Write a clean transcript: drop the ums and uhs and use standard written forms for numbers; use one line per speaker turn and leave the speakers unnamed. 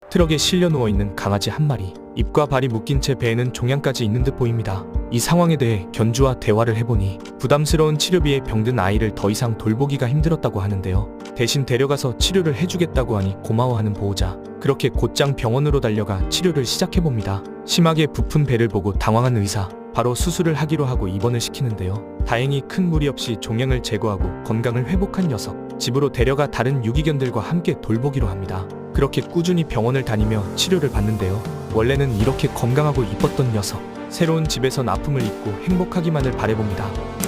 트럭에 실려 누워있는 강아지 한 마리. 입과 발이 묶인 채 배에는 종양까지 있는 듯 보입니다. 이 상황에 대해 견주와 대화를 해보니 부담스러운 치료비에 병든 아이를 더 이상 돌보기가 힘들었다고 하는데요. 대신 데려가서 치료를 해주겠다고 하니 고마워하는 보호자. 그렇게 곧장 병원으로 달려가 치료를 시작해봅니다. 심하게 부푼 배를 보고 당황한 의사. 바로 수술을 하기로 하고 입원을 시키는데요. 다행히 큰 무리 없이 종양을 제거하고 건강을 회복한 녀석. 집으로 데려가 다른 유기견들과 함께 돌보기로 합니다. 그렇게 꾸준히 병원을 다니며 치료를 받는데요. 원래는 이렇게 건강하고 이뻤던 녀석. 새로운 집에선 아픔을 잊고 행복하기만을 바라봅니다.